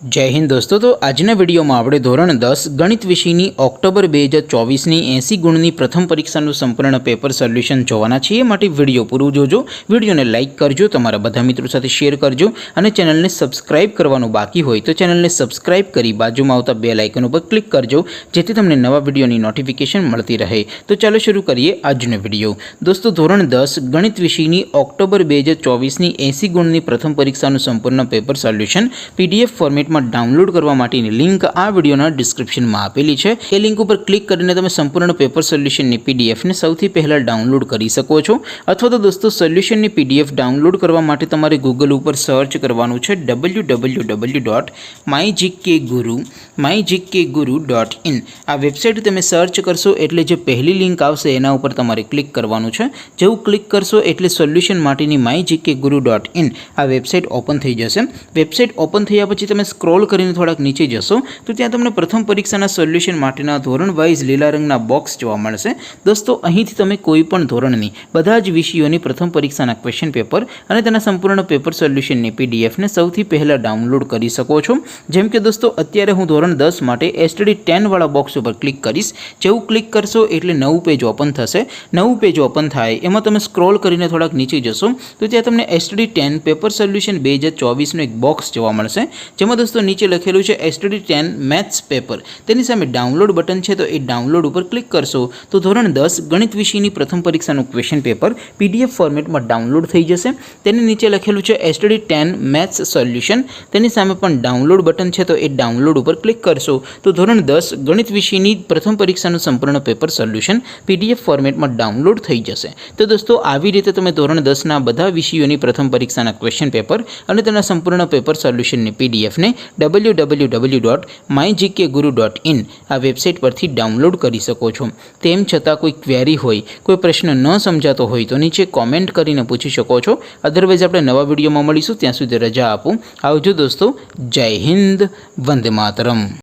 जय हिंद दोस्तों। तो आजना विडियो में આપણે ધોરણ 10 ગણિત વિષયની ઓક્ટોબર 2024ની 80 ગુણની પ્રથમ પરીક્ષાનું સંપૂર્ણ પેપર સોલ્યુશન જોવાના છીએ। માટે વિડિયો પૂરું જોજો, વિડિયોને લાઈક કરજો, તમારા બધા મિત્રો સાથે શેર કરજો અને ચેનલને સબસ્ક્રાઇબ કરવાનું બાકી હોય તો ચેનલને સબસ્ક્રાઇબ કરી બાજુમાં આવતા બેલ આઇકન ઉપર ક્લિક કરજો જેથી તમને નવા વિડિયોની નોટિફિકેશન મળતી રહે। તો ચાલો શરૂ કરીએ આજનો વિડિયો। દોસ્તો ધોરણ 10 ગણિત વિષયની ઓક્ટોબર 2024ની 80 ગુણની પ્રથમ પરીક્ષાનું સંપૂર્ણ પેપર સોલ્યુશન પીડીએફ ફોર્મેટ में डाउनलॉड करवा माटेनी लिंक आ विडियोना डिस्क्रिप्शन में आपेली है। ए लिंक पर क्लिक करीने तमे संपूर्ण पेपर सोल्यूशन नी पीडीएफ ने सौथी पहला डाउनलॉड करी सको छो। अथवा तो दोस्तों सोल्यूशन नी पीडीएफ डाउनलॉड करवा माटे तमारे गूगल पर सर्च करवानुं छे www.mygkguru.in। आ वेबसाइट तमे सर्च करशो एटले जे पहली लिंक आवशे एना उपर तमारे क्लिक करवानुं छे। जेवुं क्लिक करशो एटले सोल्यूशन माटेनी mygkguru.in आ वेबसाइट ओपन थई जशे। वेबसाइट ओपन थया पछी तमे स्क्रॉल करीने थोड़ाक नीचे जशो तो त्यां तमने प्रथम परीक्षाना सोल्यूशन माटेना धोरण वाइज लीला रंगना बॉक्स जोवा मळशे। दोस्तों અહીંથી તમે કોઈપણ ધોરણની બધા જ વિષયોની પ્રથમ પરીક્ષાના ક્વેશ્ચન પેપર અને તેના સંપૂર્ણ પેપર સોલ્યુશનની પીડીએફ ને સૌથી પહેલા ડાઉનલોડ કરી શકો છો। જેમ કે દોસ્તો અત્યારે હું ધોરણ 10 માટે એસટીડી 10 વાળા બોક્સ ઉપર ક્લિક કરીશ। જેવું ક્લિક કરશો એટલે નવું પેજ ઓપન થશે। નવું પેજ ઓપન થાય એમાં તમે સ્ક્રોલ કરીને થોડાક નીચે જશો તો ત્યાં તમને એસટીડી 10 પેપર સોલ્યુશન 2024 નો એક બોક્સ જોવા મળશે। જેમાં दोस्तों नीचे लखेलू है एसटीडी 10 मैथ्स पेपर तेनी सामे डाउनलॉड बटन है तो ये डाउनलॉड पर क्लिक करशो तो धोरण 10 गणित विषयनी प्रथम परीक्षाનું क्वेश्चन पेपर पीडीएफ फॉर्मेट में डाउनलॉड थई जशे। तेनी नीचे लखेलू है एसटीडी 10 मैथ्स सोल्यूशन तेनी सामे पण डाउनलॉड बटन है तो ये डाउनलॉड पर क्लिक करशो तो धोरण 10 गणित विषयनी प्रथम परीक्षाનું संपूर्ण पेपर सोल्यूशन पीडीएफ फॉर्मेट में डाउनलॉड थई जशे। तो दोस्तों આવી રીતે તમે ધોરણ 10 ના બધા વિષયોની પ્રથમ પરીક્ષાના ક્વેશ્ચન પેપર અને તેના સંપૂર્ણ પેપર સોલ્યુશનની પીડીએફ ને www.mygkguru.in आ वेबसाइट पर डाउनलॉड करी सको छो। तेम छतां कोई क्वेरी होय, कोई प्रश्न न समजातो होय तो नीचे कॉमेंट करीने पूछी शको छो। अदरवाइज आपणे नवा विडियोमां मळीशुं, त्यां सुधी रजा आपो। आवजो दोस्तों। जय हिंद, वंदे मातरम।